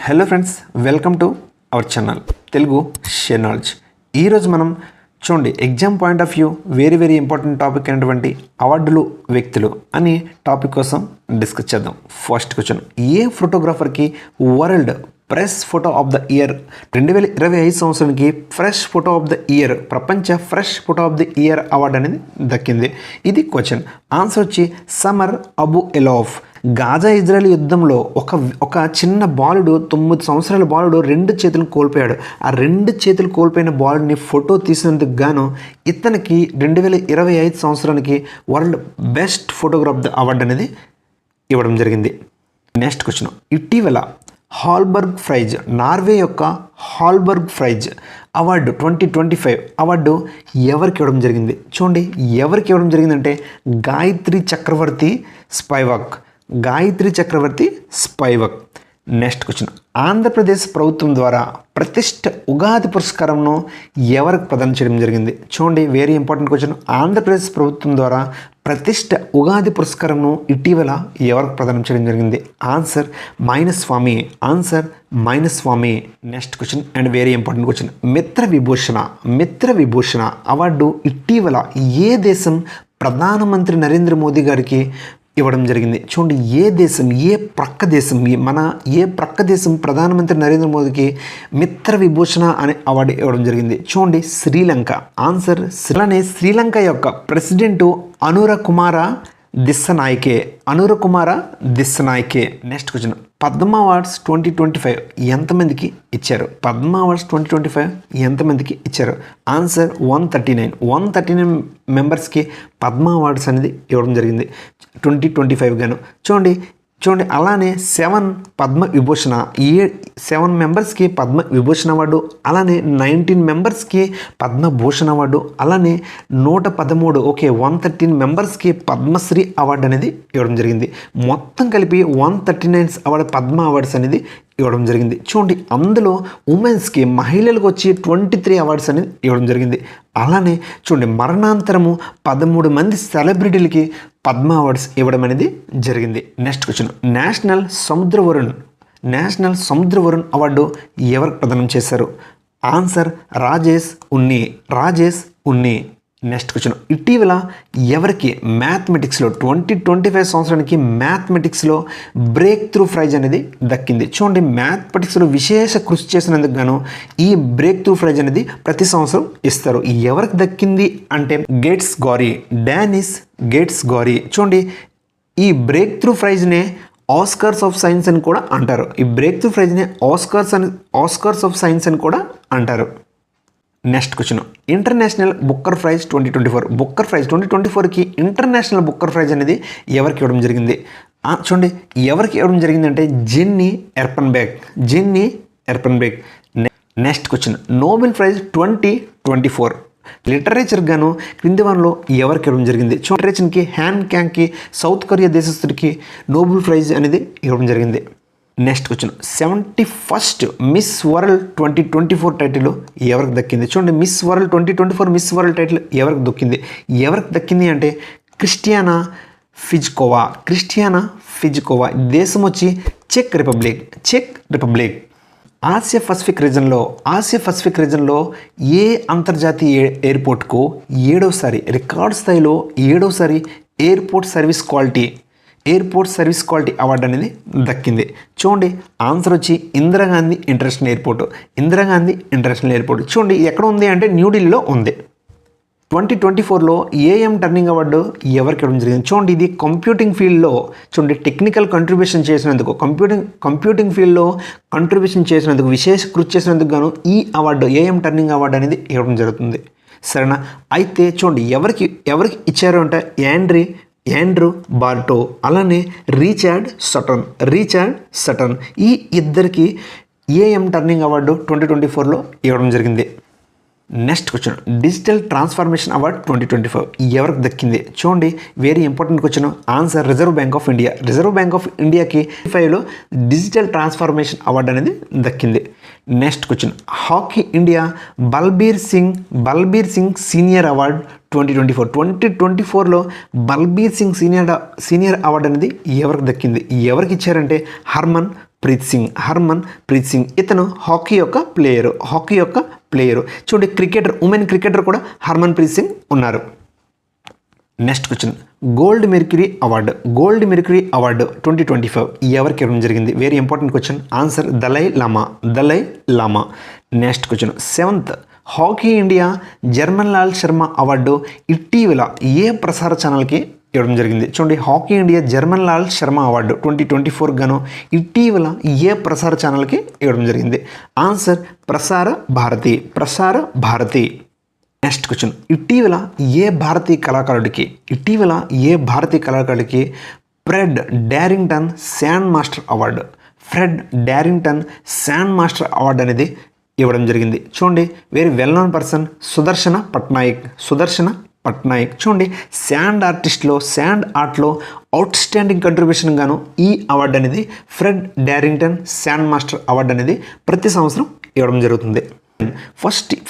Hello friends, welcome to our channel Telugu share knowledge. ఈరోజు మనం చూడండి exam point of view very important topic అయినటువంటి అవార్డులు వ్యక్తులు అని టాపిక్ కోసం డిస్కస్ చేద్దాం. ఫస్ట్ క్వశ్చన్, ఏ ఫోటోగ్రాఫర్కి world press photo of the year 2025 సంవత్సరానికి fresh photo of the year ప్రపంచ fresh photo of the year award అనేది దక్కింది? ఇది క్వశ్చన్. ఆన్సర్ వచ్చి Samar Abu Elouf. Gaza Israel యుద్ధంలో ఒక చిన్న బాలుడు 9 సంవత్సరాల బాలుడు 2 చేతులు కోల్పోయాడు. ఆ 2 చేతులు కోల్పోయిన బాలుడిని ఫోటో తీసినందుకు గాను ఇతనికి 2025 సంవత్సరానికి world best photograph the award అనేది ఇవ్వడం జరిగింది. నెక్స్ట్ క్వశ్చన్, ఇటీవల హాల్బర్గ్ ప్రైజ్, నార్వే యొక్క హాల్బర్గ్ ప్రైజ్ అవార్డు 2025 అవార్డు ఎవరికి ఇవ్వడం జరిగింది? చూడండి, ఎవరికి ఇవ్వడం జరిగిందంటే గాయత్రి చక్రవర్తి స్పైవక్. నెక్స్ట్ క్వశ్చన్, ఆంధ్రప్రదేశ్ ప్రభుత్వం ద్వారా ప్రతిష్ట ఉగాది పురస్కారంను ఎవరికి ప్రదానం చేయడం జరిగింది? చూడండి, వెరీ ఇంపార్టెంట్ క్వశ్చన్. ఆంధ్రప్రదేశ్ ప్రభుత్వం ద్వారా ప్రతిష్ట ఉగాది పురస్కారంను ఇటీవల ఎవరికి ప్రదానం చేయడం జరిగింది? ఆన్సర్ మైనస్వామి. Next question and very important question, Mitra Vibhushana award ఇటీవల ఏ దేశం ప్రధానమంత్రి నరేంద్ర మోదీ గారికి ఇవ్వడం జరిగింది? చూడండి, ఏ ప్రక్క దేశం ప్రధానమంత్రి నరేంద్ర మోదీకి మిత్ర విభూషణ అనే అవార్డు ఇవ్వడం జరిగింది? చూడండి, శ్రీలంక. ఆన్సర్ అలానే శ్రీలంక యొక్క ప్రెసిడెంటు అనుర కుమార దిస్సనాయకే. నెక్స్ట్ క్వశ్చన్, పద్మ అవార్డ్స్ 2025 ఎంతమందికి ఇచ్చారు? ఆన్సర్ 139 మెంబర్స్కి పద్మ అవార్డ్స్ అనేది ఇవ్వడం జరిగింది 2025 గాను. చూడండి, అలానే 7 మెంబర్స్కి పద్మ విభూషణ అవార్డు, అలానే 19 మెంబర్స్కి పద్మభూషణ్ అవార్డు, అలానే 113 మెంబర్స్కి పద్మశ్రీ అవార్డు అనేది ఇవ్వడం జరిగింది. మొత్తం కలిపి 139 పద్మ అవార్డ్స్ అనేది ఇవ్వడం జరిగింది. చూడండి, అందులో ఉమెన్స్కి మహిళలకు వచ్చి 23 అవార్డ్స్ అనేది ఇవ్వడం జరిగింది. అలానే చూడండి, మరణాంతరము 13 మంది సెలబ్రిటీలకి పద్మ అవార్డ్స్ ఇవ్వడం అనేది జరిగింది. నెక్స్ట్ క్వశ్చన్, నేషనల్ సముద్ర వరుణ్ అవార్డు ఎవరికి ప్రదానం చేశారు? ఆన్సర్ రాజేష్ ఉన్ని. నెక్స్ట్ క్వశ్చన్, ఇటీవల ఎవరికి మ్యాథమెటిక్స్లో 2025 సంవత్సరానికి మ్యాథమెటిక్స్లో బ్రేక్ త్రూ ప్రైజ్ అనేది దక్కింది? చూడండి, మ్యాథమెటిక్స్లో విశేష కృషి చేసినందుకు గాను ఈ బ్రేక్ త్రూ ప్రైజ్ అనేది ప్రతి సంవత్సరం ఇస్తారు. ఎవరికి దక్కింది అంటే డానిస్ గేట్స్ గారీ. చూడండి, ఈ బ్రేక్ త్రూ ప్రైజ్నే ఆస్కర్స్ ఆఫ్ సైన్స్ అని కూడా అంటారు. Next question, international Booker prize 2024కి ఇంటర్నేషనల్ బుక్కర్ ప్రైజ్ అనేది ఎవరికి ఇవ్వడం జరిగింది? చూడండి, ఎవరికి ఇవ్వడం జరిగిందంటే Jenny Erpenbeck. Next question, Nobel prize 2024 literature గాను క్రింది వారిలో ఎవరికి ఇవ్వడం జరిగింది? లిటరేచర్కి హ్యాన్ క్యాంగ్కి, సౌత్ కొరియా దేశస్థుడికి నోబెల్ ప్రైజ్ అనేది ఇవ్వడం జరిగింది. Next question, 71st Miss World 2024 title ఎవరికి దక్కింది? చూడండి, మిస్ వరల్డ్ 2024 టైటిల్ ఎవరికి దక్కింది అంటే క్రిస్టియానా ఫిజ్కోవా. దేశం వచ్చి చెక్ రిపబ్లిక్. ఆసియా పసిఫిక్ రీజన్లో ఏ అంతర్జాతీయ ఎయిర్పోర్ట్కు రికార్డ్ స్థాయిలో 7వసారి ఎయిర్పోర్ట్ సర్వీస్ క్వాలిటీ అవార్డు అనేది దక్కింది? చూడండి, ఆన్సర్ వచ్చి ఇందిరాగాంధీ ఇంటర్నేషనల్ ఎయిర్పోర్ట్. చూడండి, ఎక్కడ ఉంది అంటే న్యూఢిల్లీలో ఉంది. 2024లో ఏఎం టర్నింగ్ అవార్డు ఎవరికి ఇవ్వడం జరిగింది? చూడండి, ఇది కంప్యూటింగ్ ఫీల్డ్లో టెక్నికల్ కంట్రిబ్యూషన్ చేసినందుకు విశేష కృషి చేసినందుకు గాను ఈ అవార్డు ఏఎం టర్నింగ్ అవార్డు అనేది ఇవ్వడం జరుగుతుంది. సరేనా? అయితే చూడండి, ఎవరికి ఇచ్చారు అంటే యాండ్రూ బార్టో, అలానే రీచార్డ్ సటన్. ఈ ఇద్దరికి ఏఎం టర్నింగ్ అవార్డు 2024లో ఇవ్వడం జరిగింది. Next question, digital transformation award 2025 ఎవరికి దక్కింది? చూడండి, very important question. Answer Reserve Bank of ఇండియాకి 2025లో డిజిటల్ ట్రాన్స్ఫర్మేషన్ అవార్డు అనేది దక్కింది. Next question, hockey India Balbir Singh senior award 2024లో బల్బీర్ సింగ్ సీనియర్ అవార్డు అనేది ఎవరికి దక్కింది? ఎవరికి ఇచ్చారంటే హర్మన్ హర్మన్ ప్రీత్ సింగ్ ఇతను హాకీ యొక్క ప్లేయరు. చూడండి క్రికెటర్, ఉమెన్ క్రికెటర్ కూడా హర్మన్ ప్రీత్ సింగ్ ఉన్నారు. Next question, gold mercury award 2025 ఎవరికి ఇవ్వడం జరిగింది? Very important question. Answer Dalai Lama. Next question, 7th hockey India Jarman Lal Sharma award ఇటీవల ఏ ప్రసార ఛానల్కి ఇవ్వడం జరిగింది? చూడండి hockey India Jarman Lal Sharma award 2024 గాను ఇటీవల ఏ ప్రసార ఛానల్కి ఇవ్వడం జరిగింది? Answer Prasar Bharati. Next question, ఇటీవల ఏ భారతీయ కళాకారుడికి Fred Darrington sand master award అనేది ఇవ్వడం జరిగింది? చూడండి వెరీ వెల్ నోన్ పర్సన్ సుదర్శన పట్నాయక్. చూడండి శాండ్ ఆర్ట్లో అవుట్ స్టాండింగ్ కంట్రిబ్యూషన్ గాను ఈ అవార్డు అనేది Fred Darrington sand master award అనేది ప్రతి సంవత్సరం ఇవ్వడం జరుగుతుంది.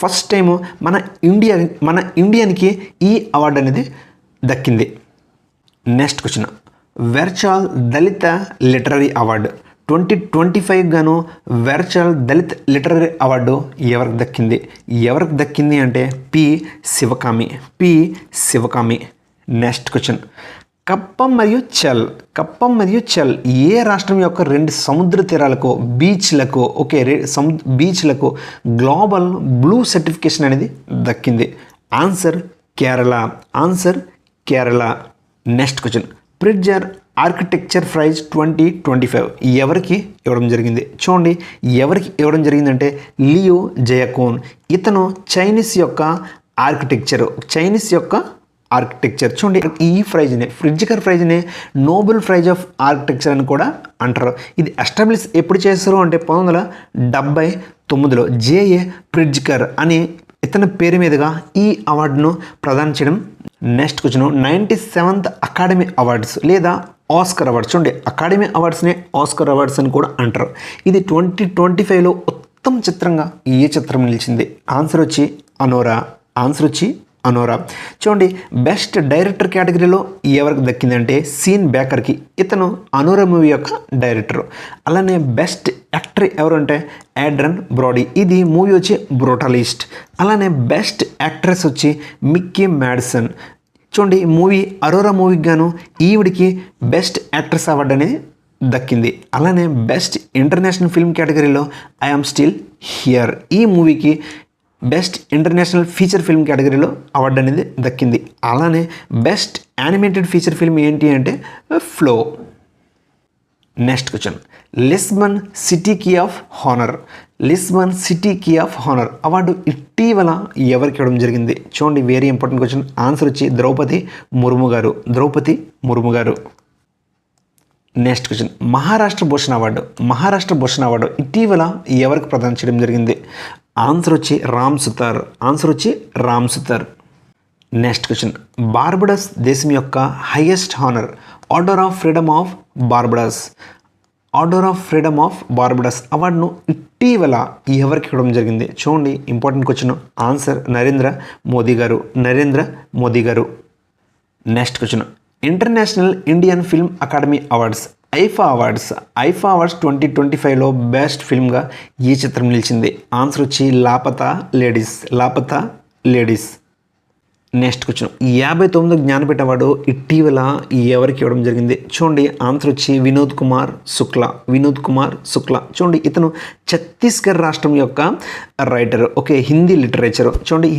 ఫస్ట్ టైము మన ఇండియన్కి ఈ అవార్డు అనేది దక్కింది. నెక్స్ట్ క్వశ్చన్, వెర్చాల్ దళిత లిటరరీ అవార్డు 2025 గాను వెర్చాల్ దళిత్ లిటరరీ అవార్డు ఎవరికి దక్కింది అంటే పి శివకామి. నెక్స్ట్ క్వశ్చన్, కప్పం మరియు చల్ ఏ రాష్ట్రం యొక్క 2 సముద్ర తీరాలకు బీచ్లకు గ్లోబల్ బ్లూ సర్టిఫికేషన్ అనేది దక్కింది? Answer Kerala. Next question, Pritzker architecture prize 2025 ఎవరికి ఇవ్వడం జరిగింది? చూడండి ఎవరికి ఇవ్వడం జరిగిందంటే లియో జయకోన్. ఇతను చైనీస్ యొక్క ఆర్కిటెక్చర్. చూడండి ఈ ప్రైజ్ని ప్రిట్జర్ ప్రైజ్ని నోబెల్ ప్రైజ్ ఆఫ్ ఆర్కిటెక్చర్ అని కూడా అంటారు. ఇది ఎస్టాబ్లిష్ ఎప్పుడు చేస్తారు అంటే 1979లో జేఏ ప్రిట్జర్ అని ఇతని పేరు మీదుగా ఈ అవార్డును ప్రదానం చేయడం. Next question, 97th academy awards లేదా ఆస్కర్ అవార్డ్స్. చూడండి అకాడమీ అవార్డ్స్ని ఆస్కర్ అవార్డ్స్ అని కూడా అంటారు. ఇది 2025లో ఉత్తమ చిత్రంగా ఏ చిత్రం నిలిచింది? ఆన్సర్ వచ్చి అనోరా. చూడండి బెస్ట్ డైరెక్టర్ కేటగిరీలో ఎవరికి దక్కిందంటే సీన్ బేకర్కి. ఇతను అనోరా మూవీ యొక్క డైరెక్టర్. అలానే బెస్ట్ యాక్టర్ ఎవరు అంటే యాడ్రన్ బ్రాడీ. ఇది మూవీ వచ్చి బ్రూటలిస్ట్. అలానే బెస్ట్ యాక్ట్రెస్ వచ్చి మిక్కీ మ్యాడిసన్. చూడండి అరోరా మూవీకి గాను ఈవిడికి బెస్ట్ యాక్ట్రెస్ అవార్డు అనేది దక్కింది. అలానే బెస్ట్ ఇంటర్నేషనల్ ఫిల్మ్ కేటగిరీలో ఐ యామ్ స్టిల్ హియర్ ఈ మూవీకి బెస్ట్ ఇంటర్నేషనల్ ఫీచర్ ఫిల్మ్ కేటగిరీలో అవార్డు అనేది దక్కింది. అలానే బెస్ట్ యానిమేటెడ్ ఫీచర్ ఫిల్మ్ ఏంటి అంటే flow. Next question, Lisbon city key of honour award ఇటీవల ఎవరికి ఇవ్వడం జరిగింది? చూడండి వెరీ ఇంపార్టెంట్ క్వశ్చన్. ఆన్సర్ వచ్చి ద్రౌపది ముర్ము గారు. Next question, Maharashtra Bhushan award ఇటీవల ఎవరికి ప్రదానం చేయడం జరిగింది? ఆన్సర్ వచ్చి Ram Sutar. Next question, Barbados దేశం యొక్క highest honour order of freedom of Barbados అవార్డును ఇటీవల ఎవరికి ఇవ్వడం జరిగింది? చూడండి important question. Answer Narendra Modi గారు. Next question, international Indian film academy awards IIFA awards 2025లో బెస్ట్ ఫిల్మ్గా ఈ చిత్రం నిలిచింది? ఆన్సర్ వచ్చి లాపతా లేడీస్. నెక్స్ట్ క్వశ్చన్, 59వ జ్ఞానపీఠ అవార్డు ఇటీవల ఎవరికి ఇవ్వడం జరిగింది? చూడండి ఆన్సర్ వచ్చి వినోద్ కుమార్ శుక్లా. చూడండి ఇతను ఛత్తీస్గఢ్ రాష్ట్రం యొక్క రైటర్. హిందీ లిటరేచర్. చూడండి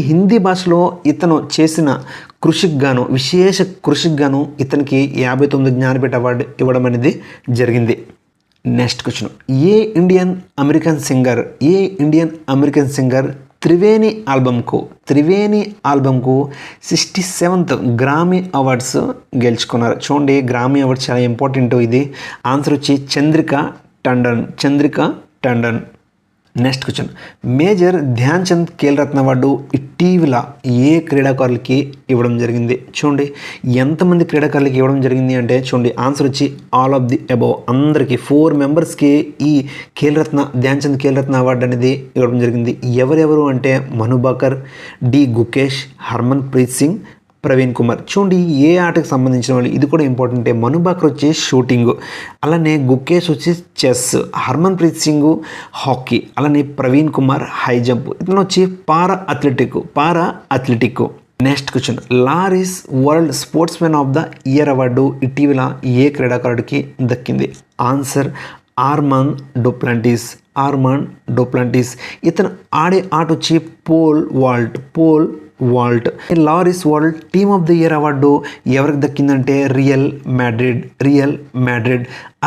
హిందీ భాషలో ఇతను చేసిన విశేష కృషికి గాను ఇతనికి 59వ జ్ఞానపీఠ అవార్డు ఇవ్వడం అనేది జరిగింది. నెక్స్ట్ క్వశ్చన్, ఏ ఇండియన్ అమెరికన్ సింగర్ త్రివేణి ఆల్బమ్కు 67th గ్రామీ అవార్డ్స్ గెలుచుకున్నారు? చూడండి గ్రామీ అవార్డ్స్ చాలా ఇంపార్టెంట్. ఇది ఆన్సర్ వచ్చి Chandrika Tandon. Next question, major Dhyan Chand Khel Ratna award ఇటీవల ఏ క్రీడాకారులకి ఇవ్వడం జరిగింది? చూడండి ఎంతమంది క్రీడాకారులకి ఇవ్వడం జరిగింది అంటే చూడండి ఆన్సర్ వచ్చి ఆల్ ఆఫ్ ది అబౌవ్. అందరికీ 4 మెంబర్స్కి ఈ ధ్యాన్ చంద్ ఖేల్ రత్న అవార్డు అనేది ఇవ్వడం జరిగింది. ఎవరెవరు అంటే మను బాకర్, డి గుకేష్, హర్మన్ ప్రీత్ సింగ్, ప్రవీణ్ కుమార్. చూడండి ఏ ఆటకు సంబంధించిన వాళ్ళు, ఇది కూడా ఇంపార్టెంటే. మను బాకర్ వచ్చి షూటింగ్, అలానే గుకేష్ వచ్చి chess, Harmanpreet Singh hockey, అలానే ప్రవీణ్ కుమార్ హై జంప్. ఇతను వచ్చి para athletic. Next question, Laureus world sports man of the year award ఇటీవల ఏ క్రీడాకారుడికి దక్కింది? Answer Armand Duplantis. ఇతను ఆడే ఆట వచ్చి pole vault. Laureus world team of the year award ఎవరికి దక్కిందంటే రియల్ మాడ్రిడ్.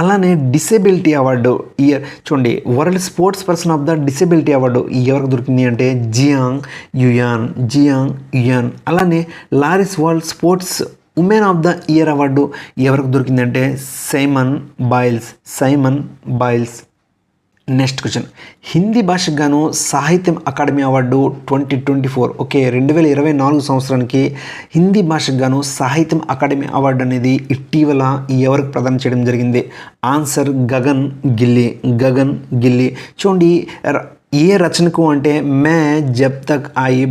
అలానే డిసేబిలిటీ అవార్డు ఇయర్ చూడండి, world sports person of the disability award ఎవరికి దొరికింది అంటే జియాంగ్ యుయాన్. అలానే lorries world sports woman of the year award ఎవరికి దొరికిందంటే Simone Biles. Next question, Hindi భాషకు గాను సాహిత్యం అకాడమీ అవార్డు 2024 2024 సంవత్సరానికి హిందీ భాషకు గాను సాహిత్యం అకాడమీ అవార్డు అనేది ఇటీవల ఎవరికి ప్రదానం చేయడం జరిగింది? ఆన్సర్ గగన్ గిల్లీ. చూడండి ఏ రచనకు అంటే మే జబ్ తక్ ఆయి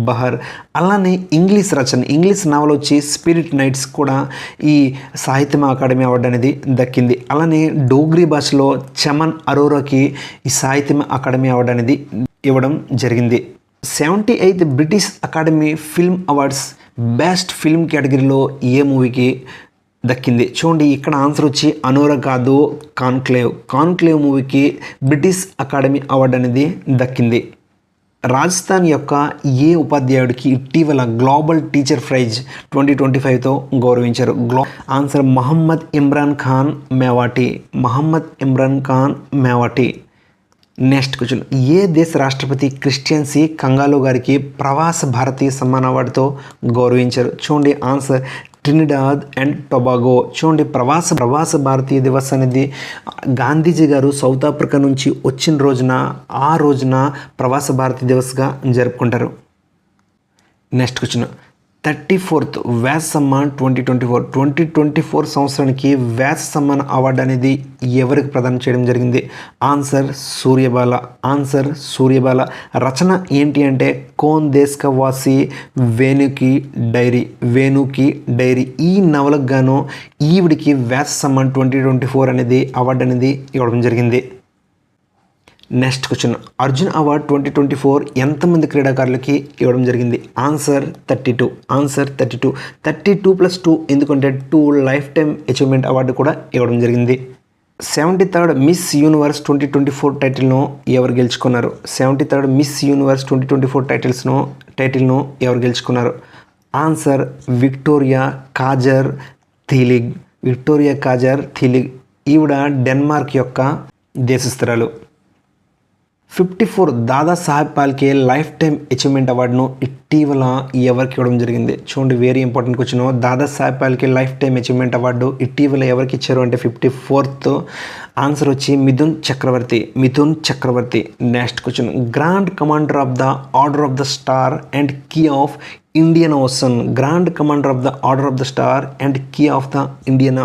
బహర్. అలానే ఇంగ్లీష్ నావల్ వచ్చి స్పిరిట్ నైట్స్ కూడా ఈ సాహిత్యం అకాడమీ అవార్డు అనేది దక్కింది. అలానే డోగ్రీ భాషలో చమన్ అరోరాకి ఈ సాహిత్యం అకాడమీ అవార్డు అనేది ఇవ్వడం జరిగింది. 78th British academy film awards best film కేటగిరీలో ఏ మూవీకి దక్కింది? చూడండి ఇక్కడ ఆన్సర్ వచ్చి అనోరా కాదు, కాన్క్లేవ్ మూవీకి బ్రిటిష్ అకాడమీ అవార్డు అనేది దక్కింది. రాజస్థాన్ యొక్క ఏ ఉపాధ్యాయుడికి ఇటీవల గ్లోబల్ టీచర్ ప్రైజ్ 2025తో గౌరవించారు? Answer Mohammad Imran Khan Mewati. Next question, ఏ దేశ రాష్ట్రపతి క్రిస్టియన్ సి కంగాలో గారికి ప్రవాస భారతీయ సమ్మాన్ అవార్డుతో గౌరవించారు? చూడండి ఆన్సర్ ట్రినిడాద్ అండ్ టొబాగో. చూడండి ప్రవాస భారతీయ దివస్ అనేది గాంధీజీ గారు సౌత్ ఆఫ్రికా నుంచి వచ్చిన రోజున ప్రవాస భారతీయ దివస్గా జరుపుకుంటారు. Next question, 34th Vyas Samman 2024 సంవత్సరానికి వ్యాస్ సమ్మాన్ అవార్డు అనేది ఎవరికి ప్రదానం చేయడం జరిగింది? ఆన్సర్ సూర్యబాల. రచన ఏంటి అంటే కోన్ దేశ్ కా వాసి వేణుకి డైరీ. ఈ నవలకు గాను ఈవిడికి వ్యాస్ సమ్మాన్ 2024 అనేది అవార్డు అనేది ఇవ్వడం జరిగింది. నెక్స్ట్ క్వశ్చన్, అర్జున్ అవార్డ్ 2024 ఎంతమంది క్రీడాకారులకి ఇవ్వడం జరిగింది? ఆన్సర్ 32. 32+2 ఎందుకంటే 2 లైఫ్ టైమ్ అచీవ్మెంట్ అవార్డు కూడా ఇవ్వడం జరిగింది. 73rd మిస్ యూనివర్స్ 2024 టైటిల్ను ఎవరు గెలుచుకున్నారు? 73rd మిస్ యూనివర్స్ 2024 టైటిల్ను ఎవరు గెలుచుకున్నారు? Answer Victoria Kjaer Theilvig. ఈవిడ డెన్మార్క్ యొక్క దేశస్థురాలు. 54 Dadasaheb Phalke lifetime achievement అవార్డును ఇటీవల ఎవరికి ఇవ్వడం జరిగింది? చూడండి very important question. Dadasaheb Phalke lifetime achievement award ఇటీవల ఎవరికి ఇచ్చారు అంటే 54th ఆన్సర్ వచ్చి Mithun Chakraborty. Next question, grand commander of the order of the star and key of Indian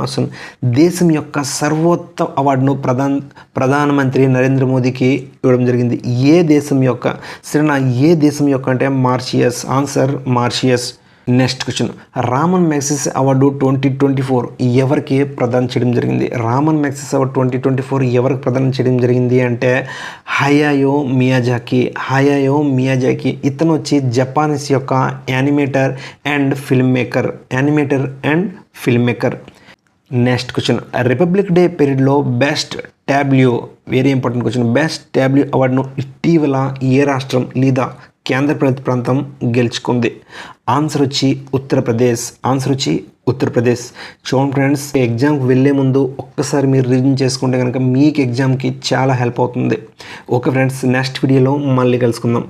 Ocean. దేశం యొక్క సర్వోత్తమ అవార్డును ప్రధానమంత్రి నరేంద్ర మోదీకి ఇవ్వడం జరిగింది. ఏ దేశం యొక్క అంటే Mauritius. Answer Mauritius. Next question, Ramon Magsaysay award 2024 ఎవరికి ప్రదానం చేయడం జరిగింది? రామన్ మ్యాగ్సెసే అవార్డు 2024 ఎవరికి ప్రదానం చేయడం జరిగింది అంటే హయాయో మియాజాకి. ఇతను వచ్చి జపానీస్ యొక్క animator and film maker. Next question, republic day పీరియడ్లో best tableau very important question. Best tableau అవార్డును ఇటీవల ఏ రాష్ట్రం లేదా కేంద్రపాలిత ప్రాంతం గెలుచుకుంది? ఆన్సర్ వచ్చి ఉత్తరప్రదేశ్. చూడండి ఫ్రెండ్స్, ఎగ్జామ్కి వెళ్ళే ముందు ఒక్కసారి మీరు రివిజన్ చేసుకుంటే కనుక మీకు ఎగ్జామ్కి చాలా హెల్ప్ అవుతుంది. ఓకే ఫ్రెండ్స్, నెక్స్ట్ వీడియోలో మళ్ళీ కలుసుకుందాం.